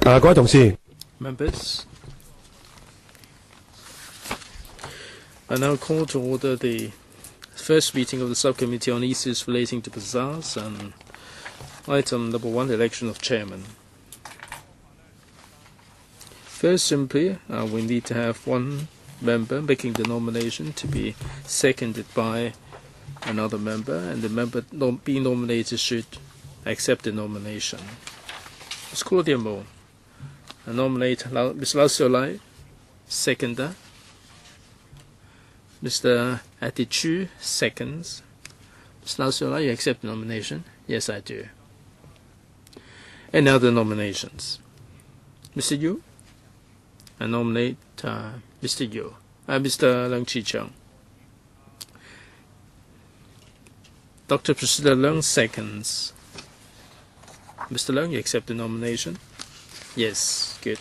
各位同事 Members, I now call to order the first meeting of the Subcommittee on Issues relating to Bazaars and item number 1, election of chairman. First, simply, we need to have one member making the nomination to be seconded by another member, and the member being nominated should accept the nomination. Ms. Claudia Mo, I nominate Ms. Lau Xiaolai, seconder. Mr. Atichu, seconds. Ms. Lau Xiaolai, you accept the nomination? Yes, I do. Any other nominations? Mr. Yu? I nominate Mr. Yu. Mr. Leung Chi-chung. Dr. Priscilla Leung, seconds. Mr. Leung, you accept the nomination? Yes, good.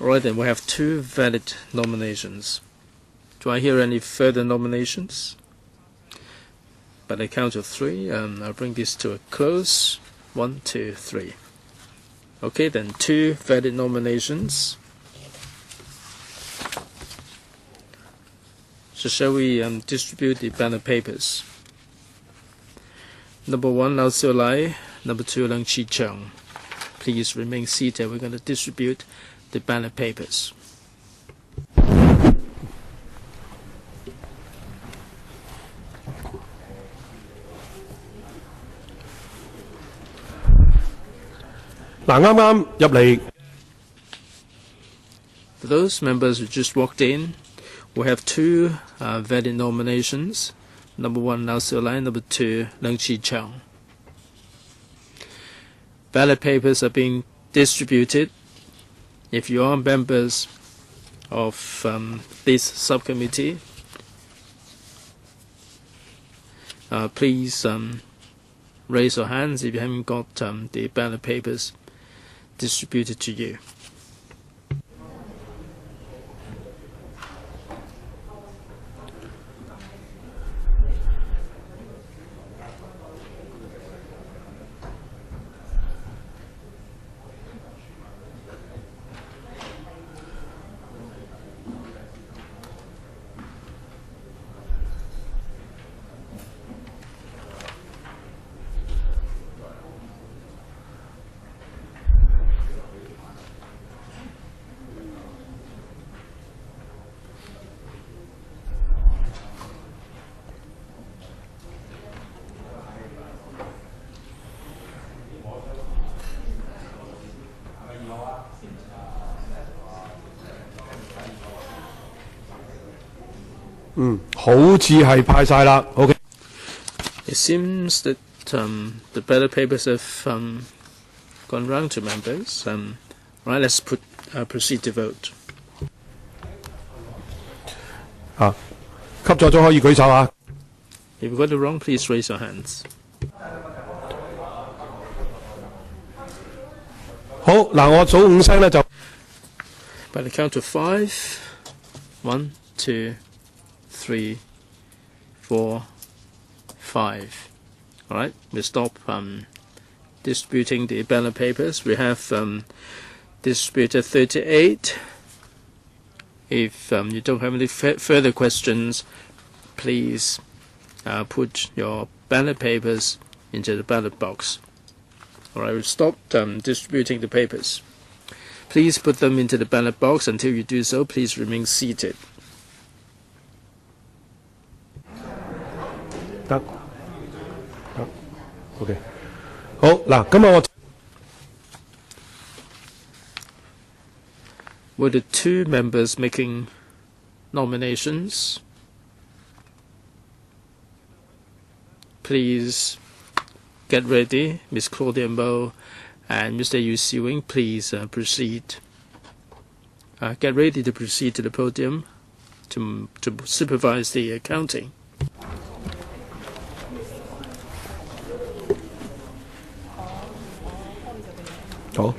All right, then we have 2 valid nominations. Do I hear any further nominations? By the count of 3, I'll bring this to a close. 1, 2, 3. Okay, then 2 valid nominations. So shall we distribute the ballot papers? Number 1, Lau Xiaolai. Number 2, Leung Chi-chung. Please remain seated. We're going to distribute the ballot papers. For those members who just walked in, we have 2 valid nominations. Number 1, Lau Xiaolai. Number 2, Leung Chi-chung. Ballot papers are being distributed. If you are members of this subcommittee, please raise your hands if you haven't got the ballot papers distributed to you. It seems that the ballot papers have gone round to members. Right, let's proceed to vote. 吸咗可以舉手啊！ If you got it wrong, please raise your hands. 好，嗱，我數5聲咧就。By the count of 5, 1, 2, 3, 4, 5. All right, we stop distributing the ballot papers. We have distributed 38. If you don't have any further questions, please put your ballot papers into the ballot box. All right, we've stopped distributing the papers. Please put them into the ballot box. Until you do so, please remain seated. 得 OK 好嗱，今日我 Were the 2 members making nominations? Please get ready. Ms. Claudia Mo and Mr. Yu Siwing, please proceed. Get ready to proceed to the podium to supervise the counting. 好。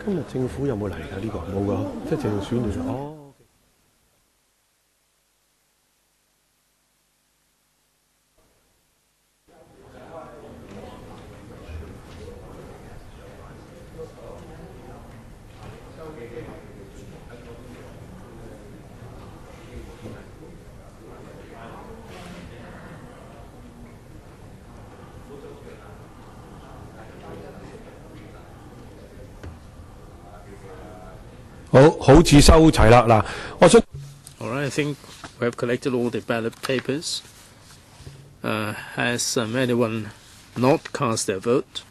今日政府有冇嚟㗎？呢個冇㗎，即係淨係選咗哦。好似收齊啦嗱，我想。All right, I think we have collected all the ballot papers. Has anyone not cast their vote?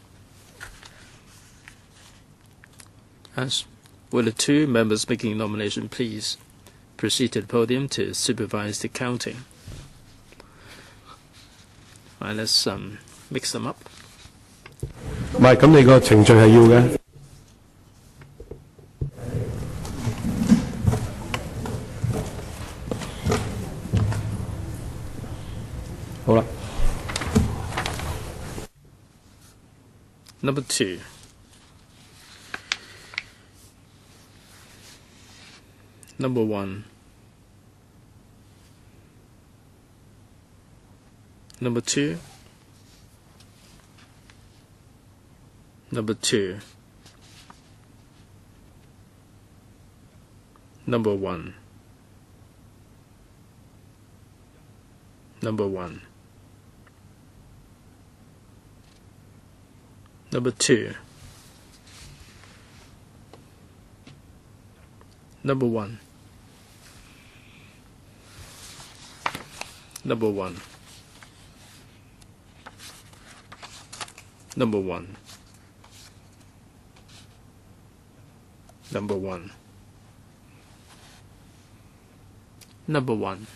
As will the two members making nomination please proceed to the podium to supervise the counting? All right, let's mix them up. 唔係，咁你個程序係要嘅。好啦。Number 2. Number 1. Number 2. Number 2. Number 1. Number 1. Number 2. Number 1. Number 1. Number 1. Number 1. Number 1.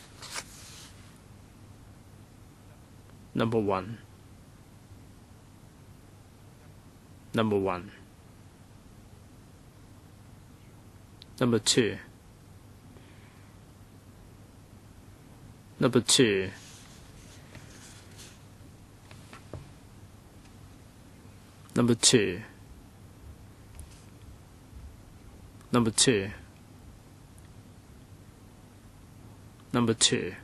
Number 1. Number 1. Number 2. Number 2. Number 2. Number 2. Number 2.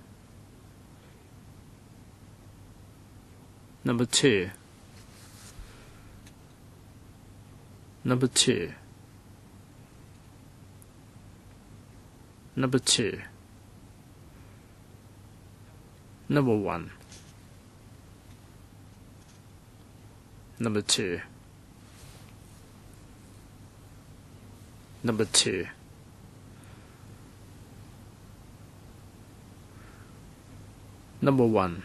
Number 2. Number 2. Number 2. Number 1. Number 2. Number 2. Number 1.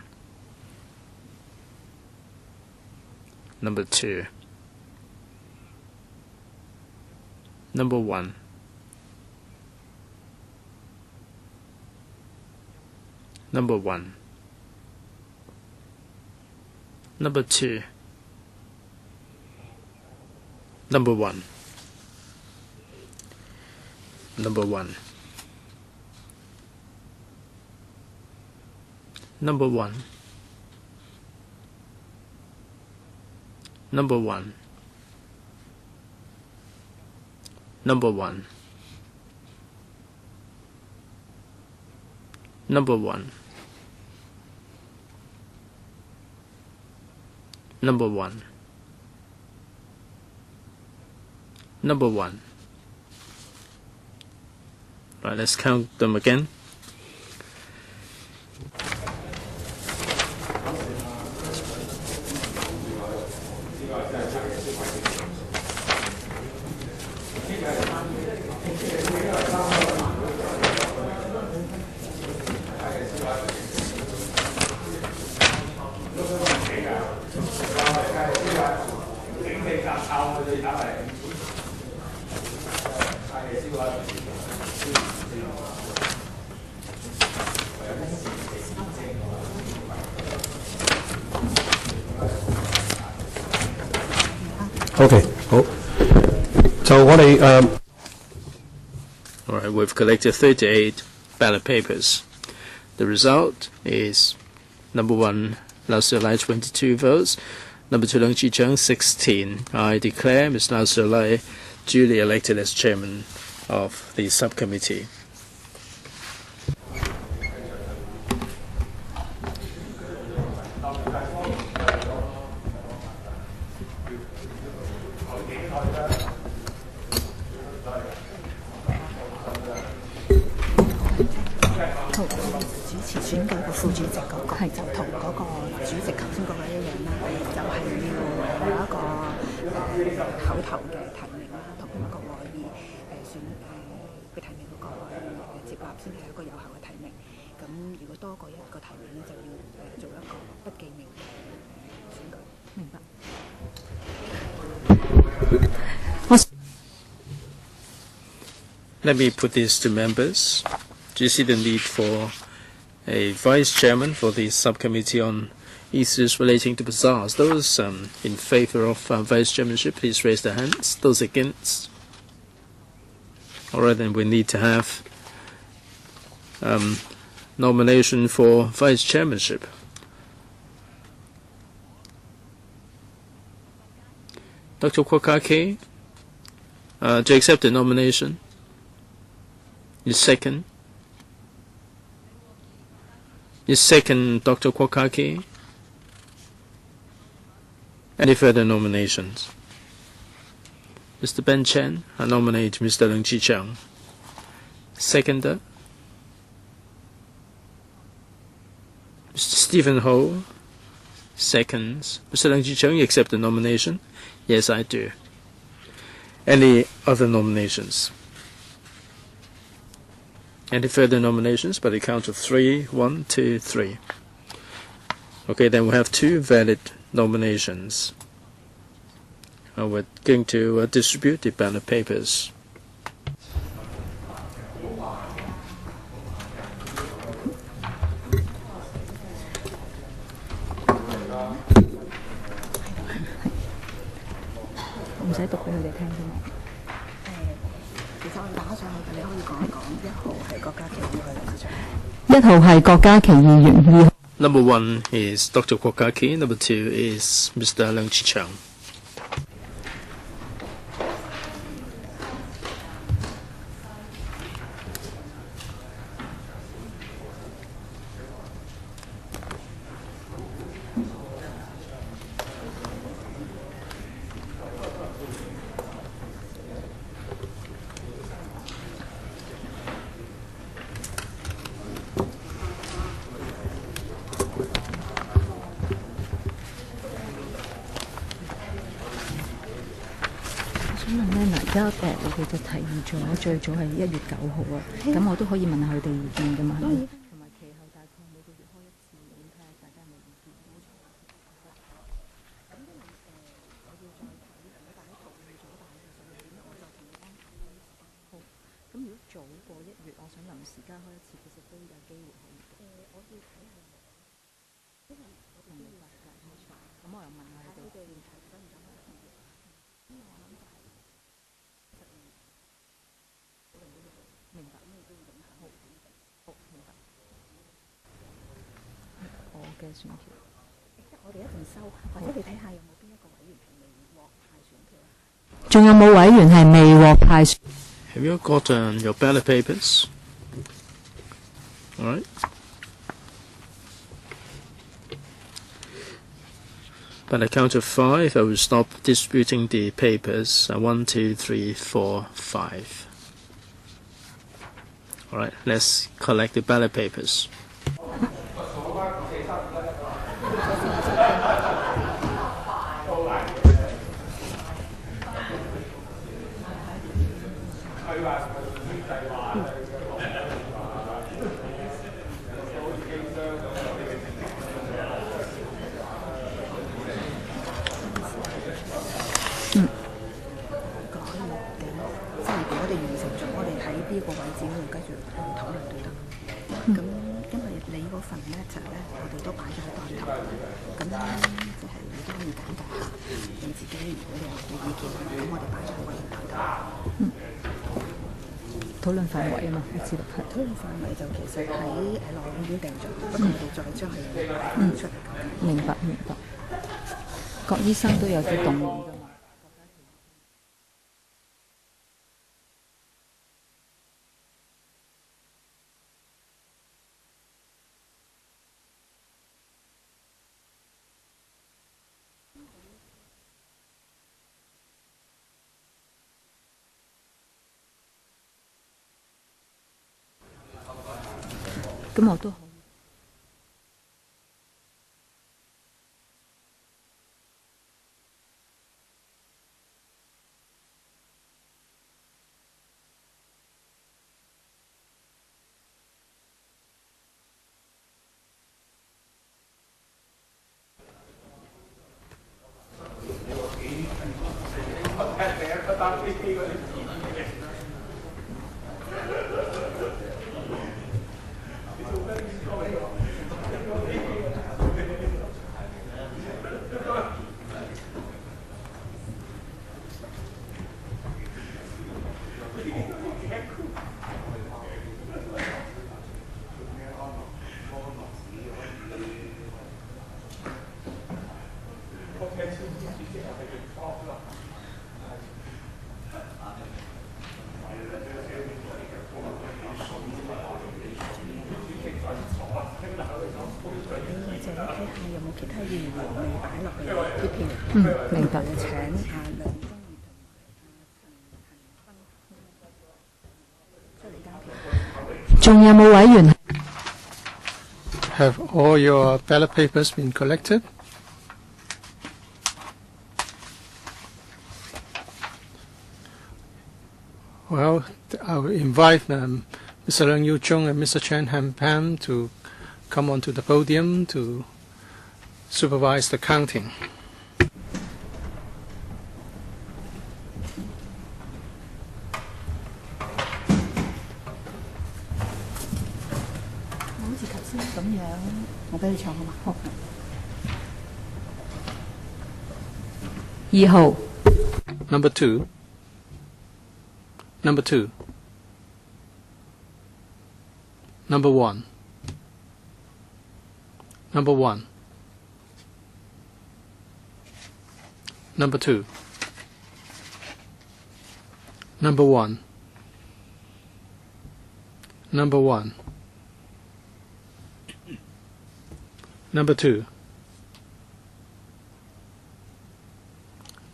Number 2. Number 1. Number 1. Number 2. Number 1. Number 1. Number 1. Number 1. Number 1. Number 1. Number 1. Number 1. Right, let's count them again. OK， 好，就我哋All right, we've collected 38 ballot papers. The result is number 1, Lau Siu-lai, 22 votes. Number 2, Leung Chi-chung, 16. I declare Ms. Lau Siu-lai duly elected as chairman of the subcommittee. Let me put this to members. Do you see the need for a vice chairman for the subcommittee on issues relating to bazaars? Those in favor of vice chairmanship, please raise their hands. Those against? All right, then we need to have nomination for vice chairmanship. Dr. Kwokake, do you accept the nomination? You second? You second, Dr. Kwokake? Any further nominations? Mr. Ben Chen, I nominate Mr. Leung Chi-Cheung. Seconder? Mr. Stephen Ho, seconds. Mr. Leung Chi-Cheung, you accept the nomination? Yes, I do. Any other nominations? Any further nominations? By the count of 3, 1, 2, 3. Okay, then we have 2 valid nominations. We're going to distribute the ballot papers. Number 1 is Dr. Kwokake. Number 2 is Mr. Leung Chi-Cheung.而家你哋就提議咗最早係1月9號啊，咁我都可以問下佢哋意見㗎嘛，係咪？同埋其後大概每個月開一次，咁睇下大家有冇意見。咁因為我要再睇，如果大家同意咗大嘅上面點，我就同你安排好。咁如果早過1月，我想臨時加開一次，其實都有機會可以嘅。我要睇下，因為我哋明白係冇錯。咁我又問下佢哋先。明白，好，明白。我嘅選票，我哋一陣收，或者你睇下有冇邊一個委員係未獲派選票？仲有冇委員係未獲派選 Have you got your ballot papers? All right. By the count of 5, I will stop distributing the papers. 1, 2, 3, 4, 5. All right, let's collect the ballot papers.討論範圍啊嘛，我知道係。討論範圍就其實喺內會已經定咗，不過我哋再將佢出嚟。明白明白。郭醫生都有啲動議㗎嘛。咁我都可以。明白。請阿梁中義同埋仲有冇委員 Have all your ballot papers been collected? Well, I will invite Mr. Leung Yu Chung and Mr. Chen Han Pam to come onto the podium to supervise the counting. Number two. Number two. Number one. Number one. Number two. Number one. Number one. Number two.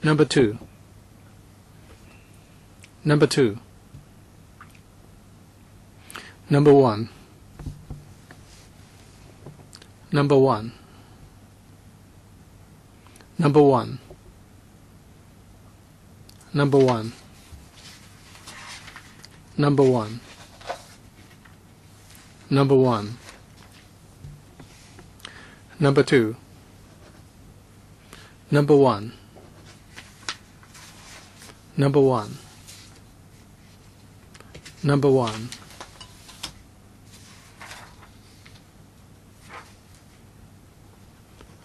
Number two. Number two. Number one. Number one. Number one. Number one. Number one. Number one. Number two. Number one. Number one. Number one.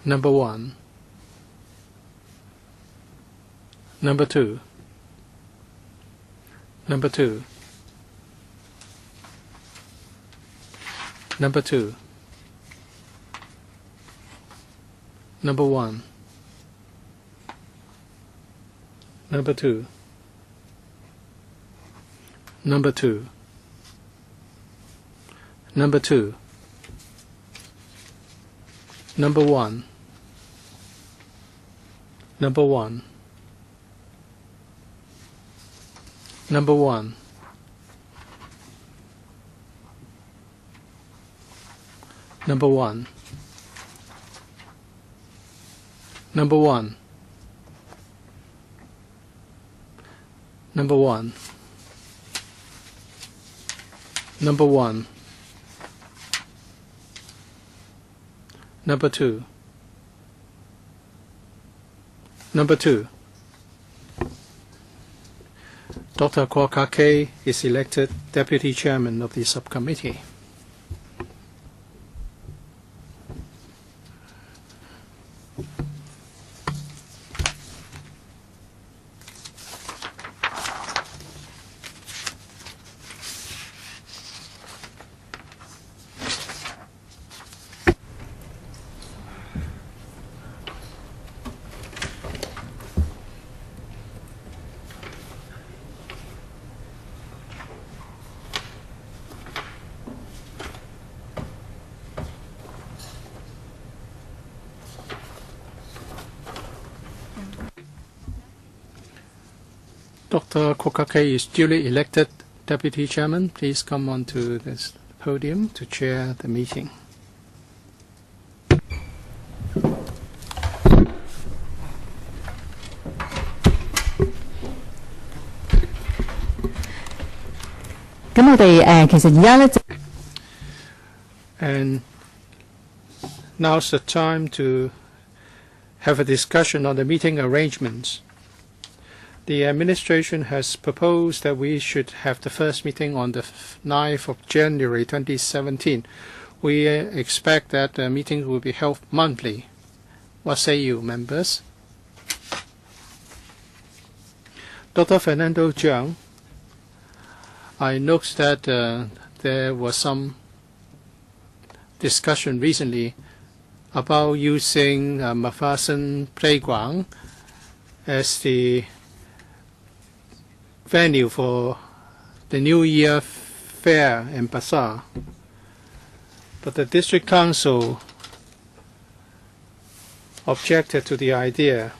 Number one. Number two. Number two. Number two. Number one. Number two. Number two. Number two. Number one. Number one. Number one. Number one. Number one. Number one. Number one. Number two. Number two. Dr. Kwok Kake is elected Deputy Chairman of the Subcommittee. Dr. Kwok Kake is duly elected Deputy Chairman. Please come on to this podium to chair the meeting. And now's the time to have a discussion on the meeting arrangements. The administration has proposed that we should have the first meeting on the 9th of January 2017. We expect that the meetings will be held monthly. What say you, members? Dr. Fernando Jiang, I noticed that there was some discussion recently about using McPherson Playground as the venue for the New Year fair and bazaar. But the District Council objected to the idea,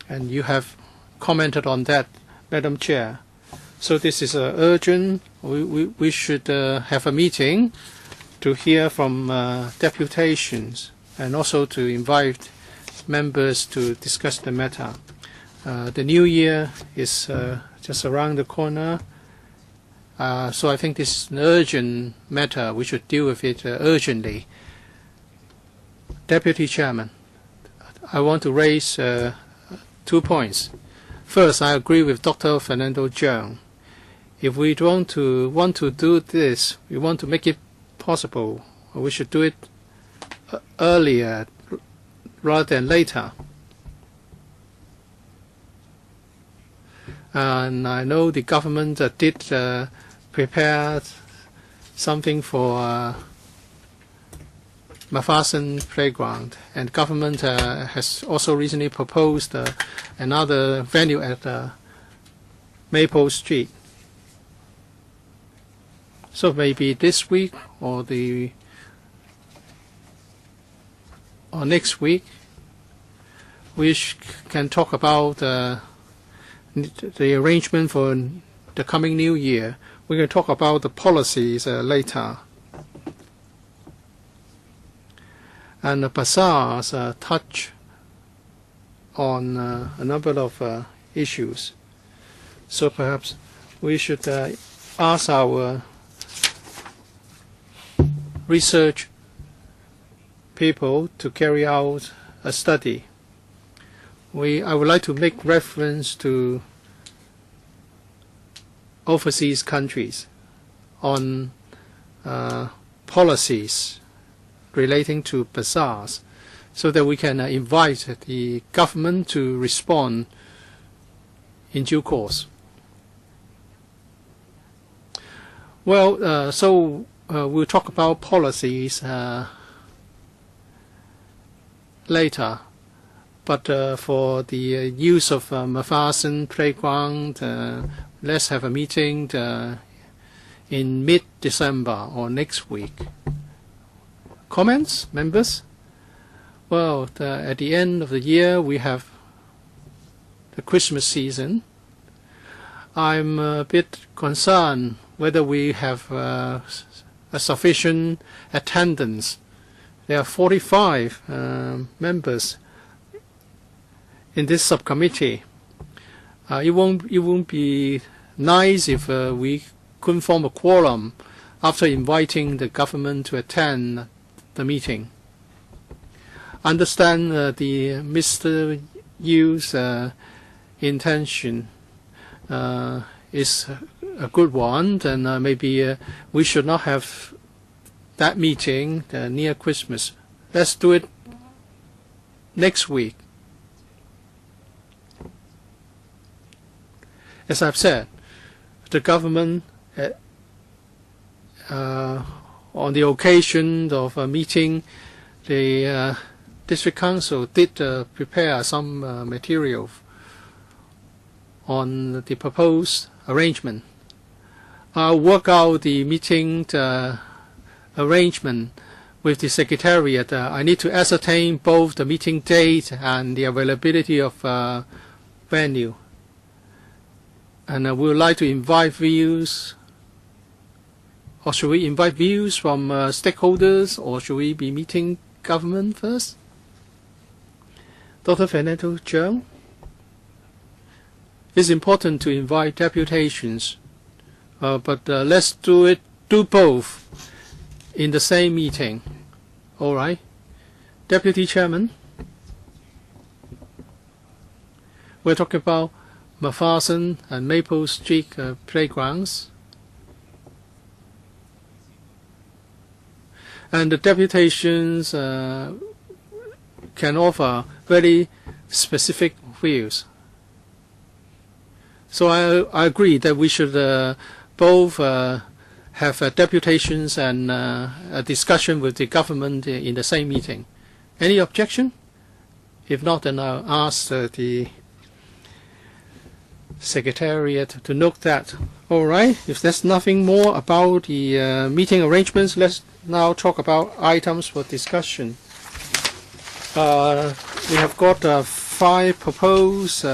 and you have commented on that, Madam Chair. So this is urgent. We should have a meeting to hear from deputations and also to invite members to discuss the matter. The New Year is just around the corner, so I think this is an urgent matter. We should deal with it urgently. Deputy Chairman, I want to raise 2 points. First, I agree with Dr. Fernando Jiang. If we want to do this, we want to make it possible, we should do it earlier rather than later. And I know the government did prepare something for McPherson Playground, and government has also recently proposed another venue at Maple Street. So maybe this week or next week, we can talk about the arrangement for the coming New Year. We're going to talk about the policies later. And the bazaars touch on a number of issues. So perhaps we should ask our research people to carry out a study. I would like to make reference to overseas countries on policies relating to bazaars, so that we can invite the government to respond in due course. Well, we'll talk about policies later, but for the use of McPherson Playground, let's have a meeting in mid-December or next week. Comments, members? Well, at the end of the year, we have the Christmas season. I'm a bit concerned whether we have a sufficient attendance. There are 45 members in this subcommittee. It won't be nice if we couldn't form a quorum after inviting the government to attend the meeting. I understand the Mr. Yu's intention is a good one, and maybe we should not have that meeting near Christmas. Let's do it next week. As I've said, the government on the occasion of a meeting, the District Council did prepare some material on the proposed arrangement. I'll work out the meeting arrangement with the Secretariat. I need to ascertain both the meeting date and the availability of venue. And we would like to invite views Or should we invite views from stakeholders, or should we be meeting government first? Dr. Fernando Cheung? It's important to invite deputations, but let's do both in the same meeting. All right. Deputy Chairman, we're talking about Macpherson and Maple Street playgrounds. And the deputations can offer very specific views. So I agree that we should both have deputations and a discussion with the government in the same meeting. Any objection? If not, then I'll ask the Secretariat to note that. All right. If there's nothing more about the meeting arrangements, let's now talk about items for discussion. We have got 5 proposed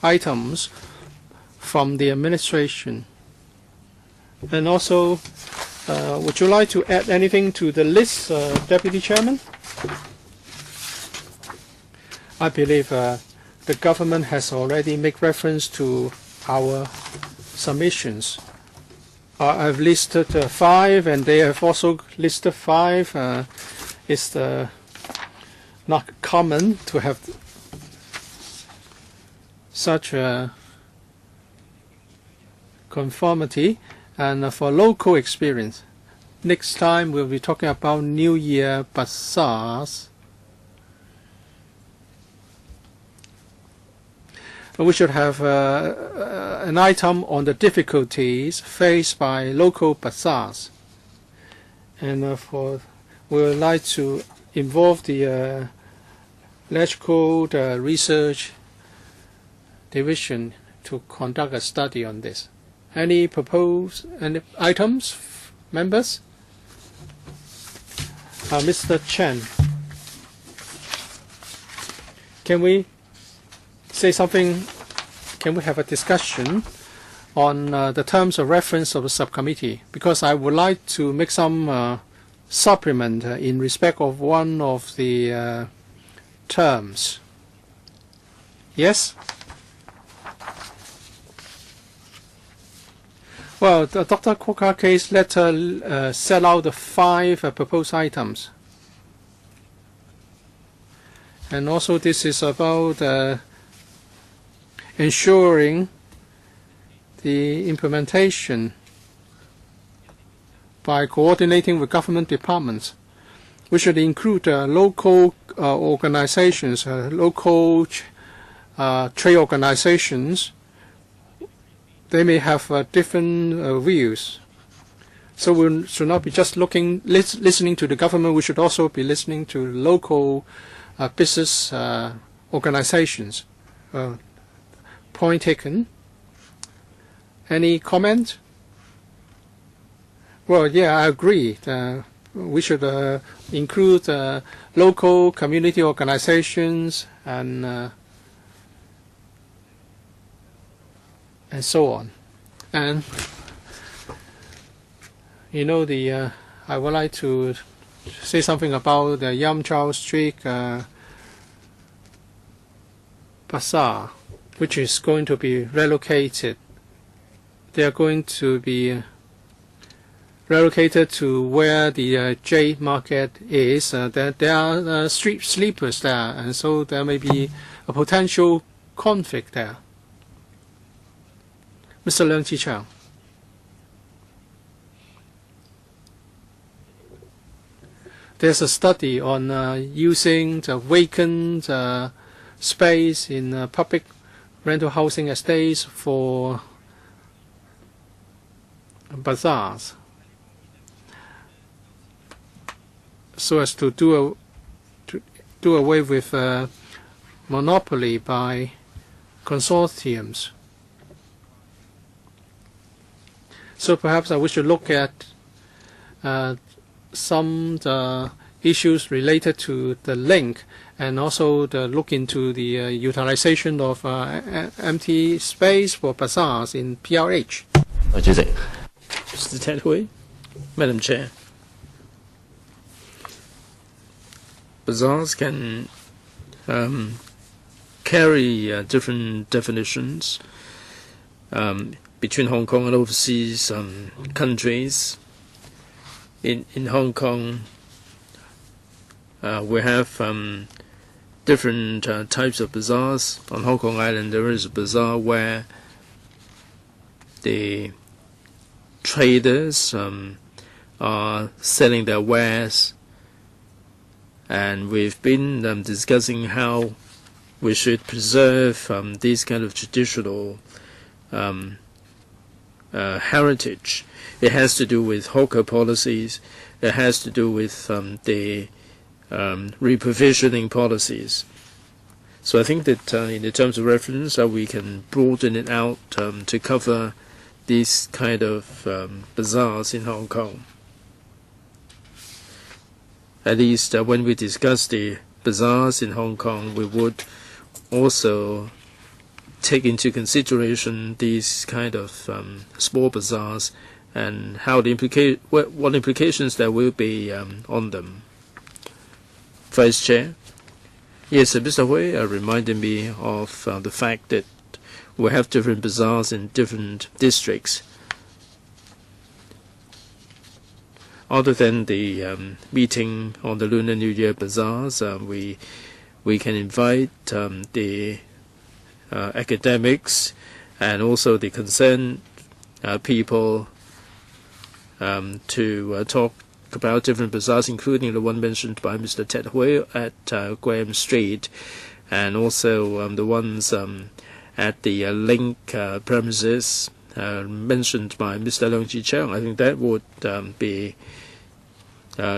items from the administration. And also, would you like to add anything to the list, Deputy Chairman? I believe the government has already made reference to our submissions. I've listed 5, and they have also listed 5. It's not common to have such a conformity. And for local experience, next time we'll be talking about New Year bazaars. We should have an item on the difficulties faced by local bazaars. And we would like to involve the Electrical Research Division to conduct a study on this. Any proposed items, members? Mr. Chen, can we say something? Can we have a discussion on the terms of reference of the subcommittee? Because I would like to make some supplement in respect of one of the terms. Yes? Well, the Dr. Coker case letter set out the 5 proposed items. And also this is about ensuring the implementation by coordinating with government departments. We should include local organizations, local trade organizations. They may have different views. So we should not be just listening to the government. We should also be listening to local business organizations. Point taken. Any comment? Well, yeah, I agree. We should include local community organizations and so on. And you know, I would like to say something about the Yam Chao Street bazaar, which is going to be relocated. They are going to be relocated to where the Jade Market is. There are street sleepers there, and so there may be a potential conflict there. Mr. Leung Chi-Chang. There's a study on using the vacant space in public rental housing estates for bazaars, so as to do away with monopoly by consortiums. So perhaps we should look at some issues related to the link, and also look into the utilization of empty space for bazaars in PRH. Mr. Ted Hui. Madam Chair, bazaars can carry different definitions between Hong Kong and overseas countries. In Hong Kong, we have different types of bazaars. On Hong Kong Island, there is a bazaar where the traders are selling their wares, and we've been discussing how we should preserve these kind of traditional heritage. It has to do with hawker policies. It has to do with the reprovisioning policies. So I think that in the terms of reference, we can broaden it out to cover these kind of bazaars in Hong Kong. At least when we discuss the bazaars in Hong Kong, we would also take into consideration these kind of small bazaars and how the what implications there will be on them. Vice Chair. Yes, Mr. Hui reminded me of the fact that we have different bazaars in different districts. Other than the meeting on the Lunar New Year bazaars, we can invite the academics and also the concerned people to talk about different bazaars, including the one mentioned by Mr. Ted Hui at Graham Street, and also the ones at the Link premises mentioned by Mr. Leung Chi Cheung. I think that would be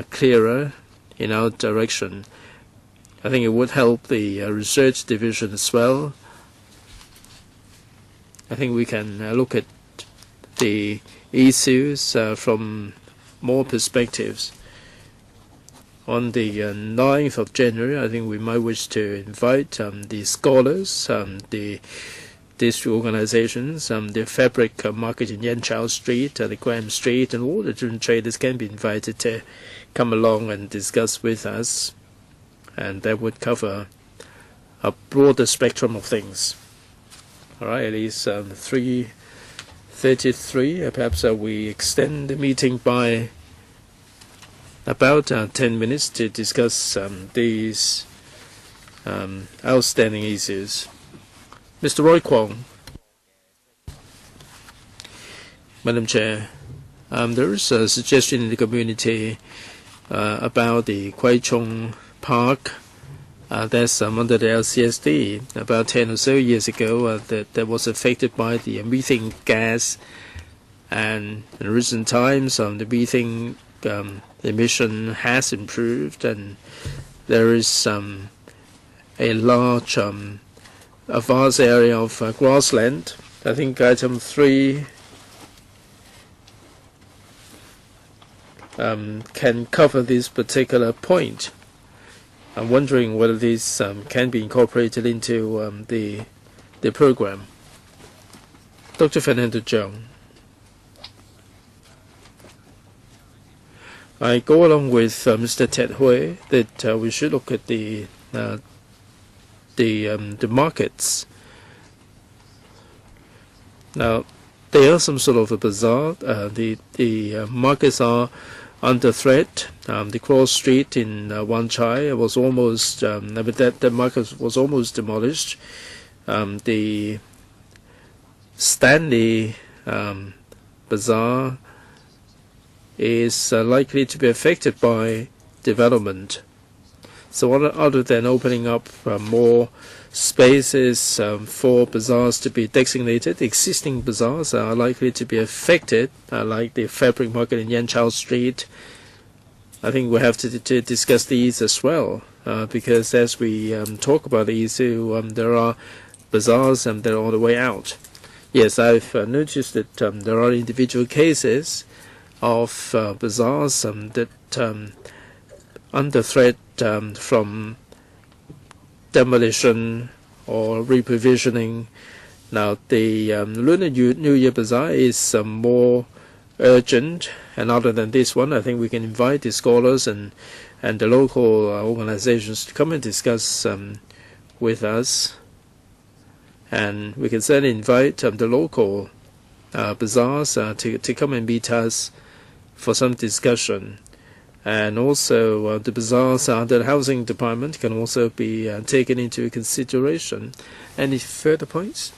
clearer in our direction. I think it would help the research division as well. I think we can look at the issues from more perspectives. On the 9th of January, I think we might wish to invite the scholars, the district organizations, the fabric market in Yan Chao Street, the Graham Street, and all the different traders can be invited to come along and discuss with us. And that would cover a broader spectrum of things. All right, at least 3:33. Perhaps we extend the meeting by about 10 minutes to discuss these outstanding issues. Mr. Roy Kwong. Madam Chair, there is a suggestion in the community about the Kwai Chung Park. That's under the LCSD. About 10 or so years ago, that was affected by the methane gas, and in recent times, the methane emission has improved, and there is a large, a vast area of grassland. I think item 3 can cover this particular point. I'm wondering whether this can be incorporated into the program. Dr. Fernando Cheung. I go along with Mr. Ted Hui that we should look at the markets. Now, there are some sort of a bazaar. The markets are under threat. The Cross Street in Wan Chai was almost that market was almost demolished. The Stanley Bazaar is likely to be affected by development. So other than opening up more spaces for bazaars to be designated, existing bazaars are likely to be affected, like the fabric market in Yan Chao Street. I think we have to discuss these as well, because as we talk about the issue, there are bazaars that are on the way out. Yes, I've noticed that there are individual cases of bazaars that under threat from demolition or reprovisioning. Now, the Lunar New Year Bazaar is more urgent, and other than this one, I think we can invite the scholars and the local organizations to come and discuss with us. And we can certainly invite the local bazaars to come and meet us for some discussion. And also the bazaars under the housing department can also be taken into consideration. Any further points?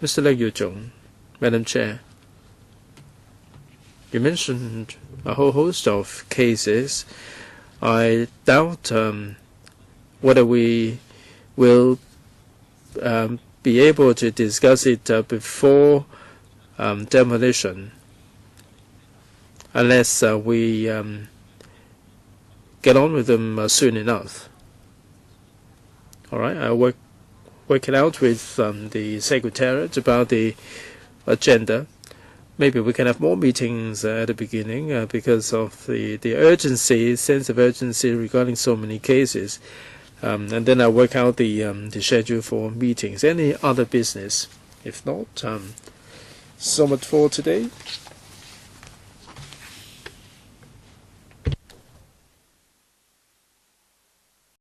Mr. Leg Yu-jung, Madam Chair, you mentioned a whole host of cases. I doubt whether we will be able to discuss it before demolition, unless we get on with them soon enough. All right, I'll work it out with the Secretariat about the agenda. Maybe we can have more meetings at the beginning because of the urgency, sense of urgency regarding so many cases. And then I'll work out the schedule for meetings. Any other business? If not, so much for today.